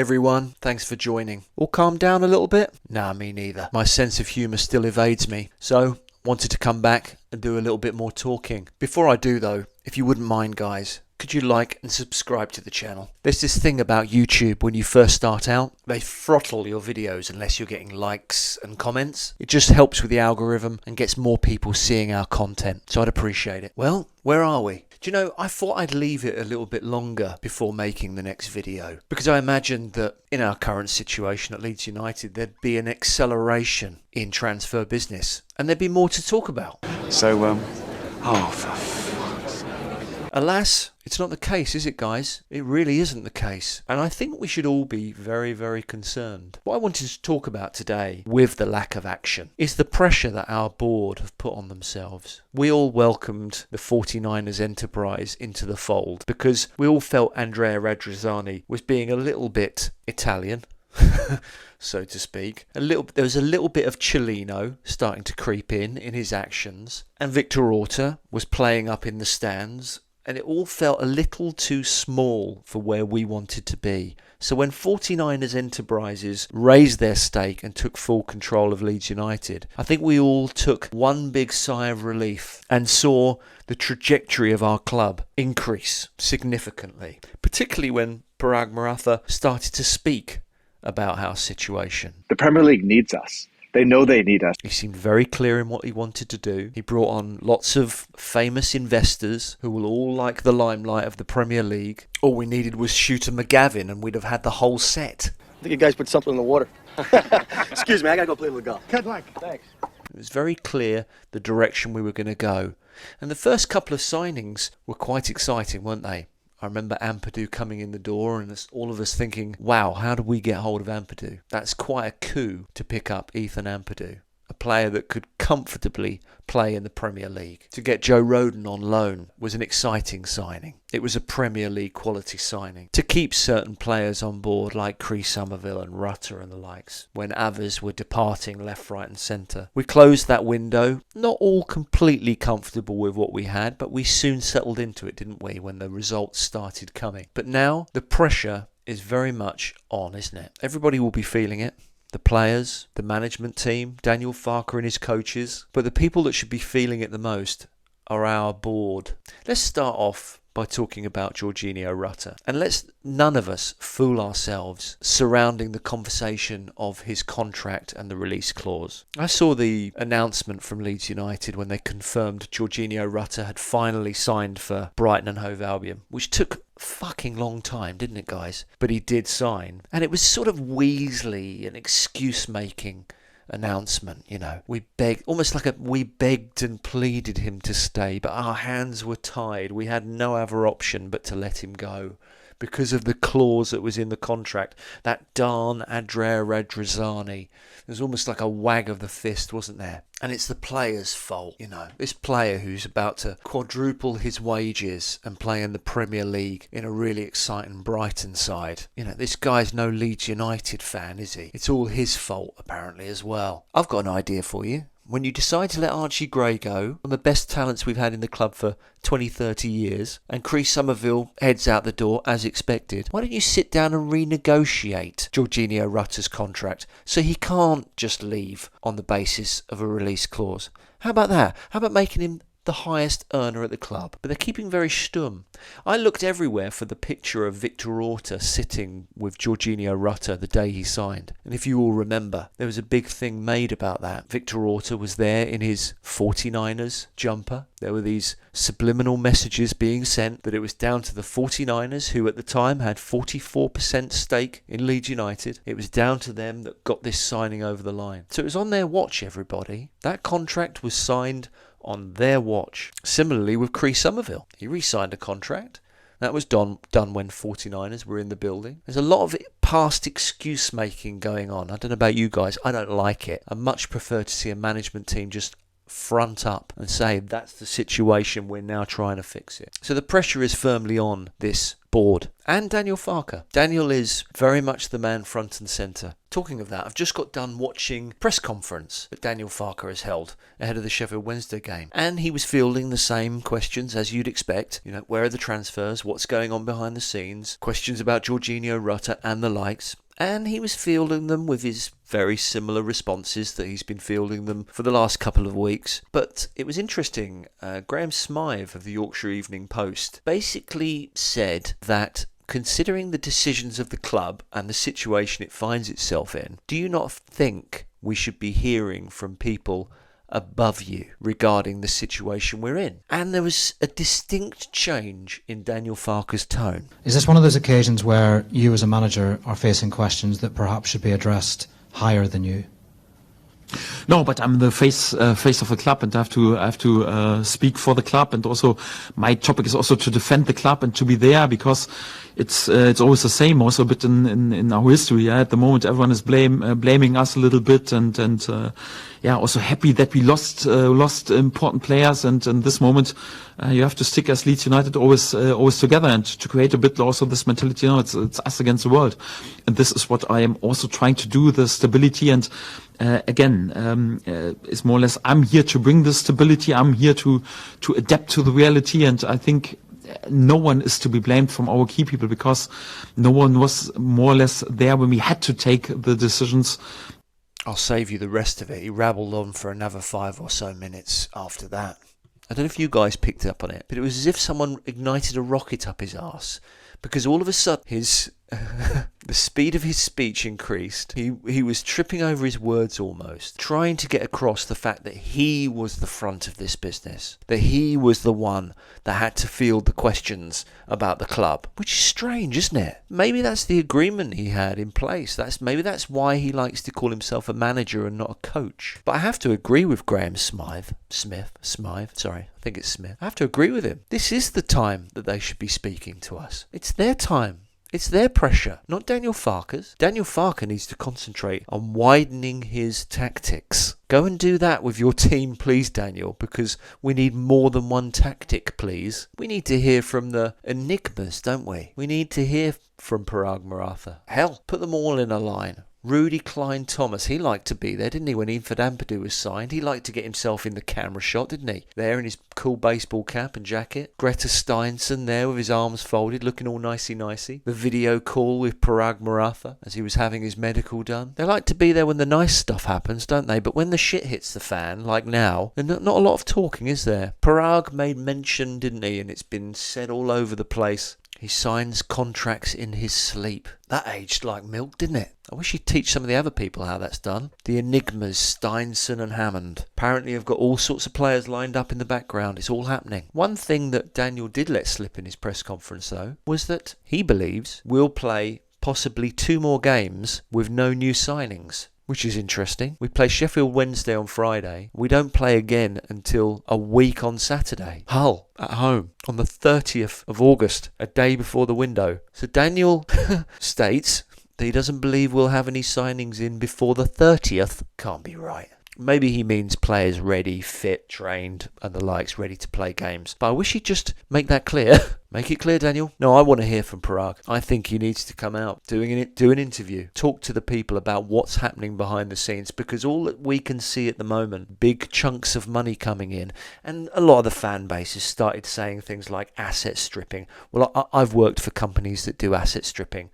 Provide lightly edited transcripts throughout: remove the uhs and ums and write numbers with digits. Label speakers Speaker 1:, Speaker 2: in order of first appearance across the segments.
Speaker 1: everyone, thanks for joining. All calmed down a little bit? Nah, me neither. My sense of humour still evades me, so wanted to come back and do a little bit more talking. Before I do though, if you wouldn't mind guys, could you like and subscribe to the channel? There's this thing about YouTube when you first start out, they throttle your videos unless you're getting likes and comments. It just helps with the algorithm and gets more people seeing our content, so I'd appreciate it. Well, where are we? Do you know, I thought I'd leave it a little bit longer before making the next video because I imagined that in our current situation at Leeds United there'd be an acceleration in transfer business and there'd be more to talk about.
Speaker 2: So, oh, for fuck's sake.
Speaker 1: Alas, it's not the case, is it guys? It really isn't the case. And I think we should all be very, very concerned. What I wanted to talk about today, with the lack of action, is the pressure that our board have put on themselves. We all welcomed the 49ers enterprise into the fold because we all felt Andrea Radrizzani was being a little bit Italian, so to speak. There was a little bit of Cellino starting to creep in his actions. And Victor Rutter was playing up in the stands. And it all felt a little too small for where we wanted to be. So when 49ers Enterprises raised their stake and took full control of Leeds United, I think we all took one big sigh of relief and saw the trajectory of our club increase significantly. Particularly when Parag Maratha started to speak about our situation.
Speaker 2: The Premier League needs us. They know they need us.
Speaker 1: He seemed very clear in what he wanted to do. He brought on lots of famous investors who will all like the limelight of the Premier League. All we needed was Shooter McGavin and we'd have had the whole set.
Speaker 3: I think you guys put something in the water. Excuse me, I gotta go play with the golf.
Speaker 4: Good luck.
Speaker 3: Thanks.
Speaker 1: It was very clear the direction we were going to go. And the first couple of signings were quite exciting, weren't they? I remember Ampadu coming in the door and all of us thinking, wow, how did we get hold of Ampadu? That's quite a coup to pick up Ethan Ampadu, a player that could comfortably play in the Premier League. To get Joe Rodon on loan was an exciting signing. It was a Premier League quality signing. To keep certain players on board like Chris Somerville and Rutter and the likes when others were departing left, right and centre. We closed that window, not all completely comfortable with what we had, but we soon settled into it, didn't we, when the results started coming. But now the pressure is very much on, isn't it? Everybody will be feeling it. The players, the management team, Daniel Farke and his coaches. But the people that should be feeling it the most are our board. Let's start off by talking about Georginio Rutter. And let's none of us fool ourselves surrounding the conversation of his contract and the release clause. I saw the announcement from Leeds United when they confirmed Georginio Rutter had finally signed for Brighton and Hove Albion, which took fucking long time, didn't it guys? But he did sign. And it was sort of Weasley and excuse making announcement, you know. We begged and pleaded him to stay, but our hands were tied. We had no other option but to let him go because of the clause that was in the contract. That darn Andrea Radrizzani. It was almost like a wag of the fist, wasn't there? And it's the player's fault, you know. This player who's about to quadruple his wages and play in the Premier League in a really exciting Brighton side. You know, this guy's no Leeds United fan, is he? It's all his fault, apparently, as well. I've got an idea for you. When you decide to let Archie Gray go, one of the best talents we've had in the club for 20, 30 years, and Chris Somerville heads out the door as expected, why don't you sit down and renegotiate Georginio Rutter's contract so he can't just leave on the basis of a release clause? How about that? How about making him the highest earner at the club? But they're keeping very stum. I looked everywhere for the picture of Victor Rutter sitting with Georginio Rutter the day he signed. And if you all remember, there was a big thing made about that. Victor Rutter was there in his 49ers jumper. There were these subliminal messages being sent that it was down to the 49ers, who at the time had 44% stake in Leeds United. It was down to them that got this signing over the line. So it was on their watch, everybody. That contract was signed on their watch. Similarly with Chris Somerville. He re-signed a contract. That was done when 49ers were in the building. There's a lot of past excuse making going on. I don't know about you guys. I don't like it. I much prefer to see a management team just front up and say that's the situation, we're now trying to fix it. So the pressure is firmly on this board and Daniel Farke. Daniel is very much the man front and centre. Talking of that, I've just got done watching press conference that Daniel Farke has held ahead of the Sheffield Wednesday game, and he was fielding the same questions as you'd expect. Where are the transfers, what's going on behind the scenes, questions about Georginio, Rutter and the likes. And he was fielding them with his very similar responses that he's been fielding them for the last couple of weeks. But it was interesting. Graham Smythe of the Yorkshire Evening Post basically said that considering the decisions of the club and the situation it finds itself in, do you not think we should be hearing from people above you regarding the situation we're in? And there was a distinct change in Daniel Farke's tone.
Speaker 4: Is this one of those occasions where you as a manager are facing questions that perhaps should be addressed higher than you?
Speaker 5: No, but I'm the face of the club, and I have to speak for the club, and also my topic is also to defend the club and to be there, because it's always the same, also a bit in our history. At the moment, everyone is blaming us a little bit, and also happy that we lost important players, and in this moment you have to stick as Leeds United always together, and to create a bit also this mentality. It's us against the world, and this is what I am also trying to do, the stability. And it's more or less, I'm here to bring this stability. I'm here to adapt to the reality, and I think no one is to be blamed from our key people, because no one was more or less there when we had to take the decisions.
Speaker 1: I'll save you the rest of it. He rabbled on for another 5 or so minutes after that. I don't know if you guys picked up on it, but it was as if someone ignited a rocket up his arse, because all of a sudden the speed of his speech increased. He was tripping over his words almost, trying to get across the fact that he was the front of this business, that he was the one that had to field the questions about the club, which is strange, isn't it? Maybe that's the agreement he had in place. Maybe that's why he likes to call himself a manager and not a coach. But I have to agree with Graham Smythe. I think it's Smith. I have to agree with him. This is the time that they should be speaking to us. It's their time. It's their pressure, not Daniel Farke's. Daniel Farke needs to concentrate on widening his tactics. Go and do that with your team, please, Daniel, because we need more than one tactic, please. We need to hear from the enigmas, don't we? We need to hear from Parag Maratha. Hell, put them all in a line. Rudy Klein-Thomas, he liked to be there, didn't he, when Inflicted Ampadu was signed? He liked to get himself in the camera shot, didn't he? There in his cool baseball cap and jacket. Greta Steinson there with his arms folded, looking all nicey-nicey. The video call with Parag Maratha as he was having his medical done. They like to be there when the nice stuff happens, don't they? But when the shit hits the fan, like now, there's not a lot of talking, is there? Parag made mention, didn't he, and it's been said all over the place. He signs contracts in his sleep. That aged like milk, didn't it? I wish he'd teach some of the other people how that's done. The enigmas, Steinson and Hammond. Apparently have got all sorts of players lined up in the background. It's all happening. One thing that Daniel did let slip in his press conference, though, was that he believes we'll play possibly 2 more games with no new signings, which is interesting. We play Sheffield Wednesday on Friday. We don't play again until a week on Saturday. Hull at home on the 30th of August, a day before the window. So Daniel states that he doesn't believe we'll have any signings in before the 30th. Can't be right. Maybe he means players ready, fit, trained, and the likes, ready to play games. But I wish he'd just make that clear. Make it clear, Daniel. No, I want to hear from Parag. I think he needs to come out, do an interview, talk to the people about what's happening behind the scenes, because all that we can see at the moment, big chunks of money coming in, and a lot of the fan base has started saying things like asset stripping. Well, I've worked for companies that do asset stripping,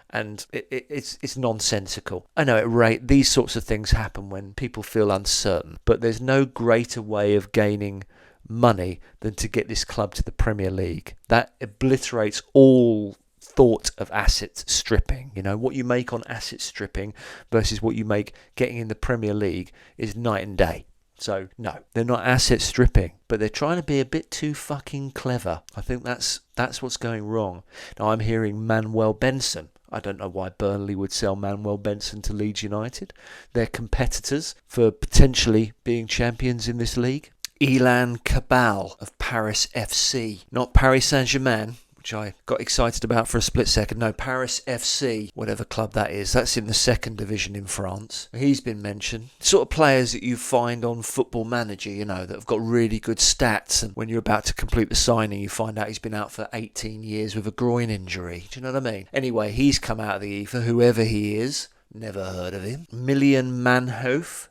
Speaker 1: and it's nonsensical. I know these sorts of things happen when people feel uncertain, but there's no greater way of gaining money than to get this club to the Premier League. That obliterates all thought of asset stripping. What you make on asset stripping versus what you make getting in the Premier League is night and day. So, no, they're not asset stripping, but they're trying to be a bit too fucking clever. I think that's what's going wrong. Now, I'm hearing Manuel Benson. I don't know why Burnley would sell Manuel Benson to Leeds United. They're competitors for potentially being champions in this league. Ilan Cabal of Paris FC, not Paris Saint-Germain, which I got excited about for a split second. No, Paris FC, whatever club that is. That's in the second division in France. He's been mentioned. Sort of players that you find on Football Manager, you know, that have got really good stats, and when you're about to complete the signing, you find out he's been out for 18 years with a groin injury. Do you know what I mean? Anyway, he's come out of the ether, whoever he is. Never heard of him. Million Manhoof.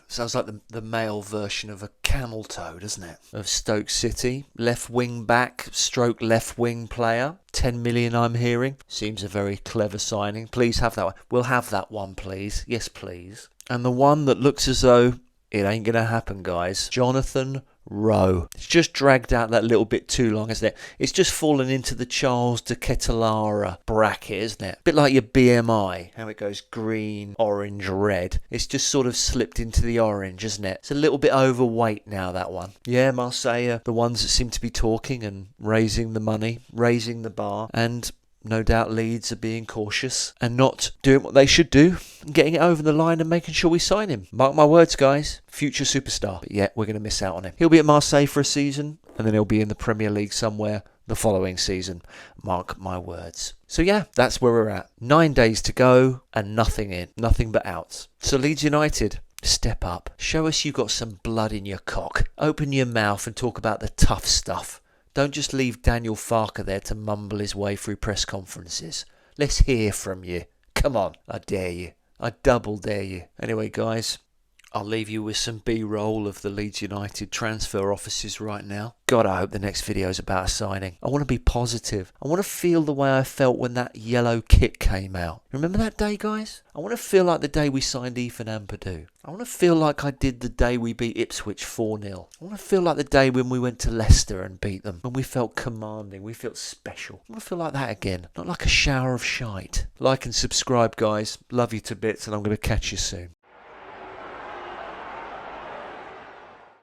Speaker 1: Sounds like the male version of a camel toe, doesn't it? Of Stoke City. Left wing back, stroke left wing player. 10 million I'm hearing. Seems a very clever signing. Please have that one. We'll have that one, please. Yes, please. And the one that looks as though it ain't going to happen, guys. Jonathan Rowe. It's just dragged out that little bit too long, isn't it? It's just fallen into the Charles de Ketelara bracket, isn't it? A bit like your BMI, how it goes green, orange, red. It's just sort of slipped into the orange, isn't it? It's a little bit overweight now, that one. Yeah, Marseille, the ones that seem to be talking and raising the money, raising the bar, and no doubt Leeds are being cautious and not doing what they should do, and getting it over the line and making sure we sign him. Mark my words, guys. Future superstar. But yet, we're going to miss out on him. He'll be at Marseille for a season, and then he'll be in the Premier League somewhere the following season. Mark my words. So yeah, that's where we're at. 9 days to go, and nothing in. Nothing but outs. So Leeds United, step up. Show us you've got some blood in your cock. Open your mouth and talk about the tough stuff. Don't just leave Daniel Farke there to mumble his way through press conferences. Let's hear from you. Come on, I dare you. I double dare you. Anyway, guys, I'll leave you with some B-roll of the Leeds United transfer offices right now. God, I hope the next video is about a signing. I want to be positive. I want to feel the way I felt when that yellow kit came out. Remember that day, guys? I want to feel like the day we signed Ethan Ampadu. I want to feel like I did the day we beat Ipswich 4-0. I want to feel like the day when we went to Leicester and beat them. When we felt commanding, we felt special. I want to feel like that again. Not like a shower of shite. Like and subscribe, guys. Love you to bits, and I'm going to catch you soon.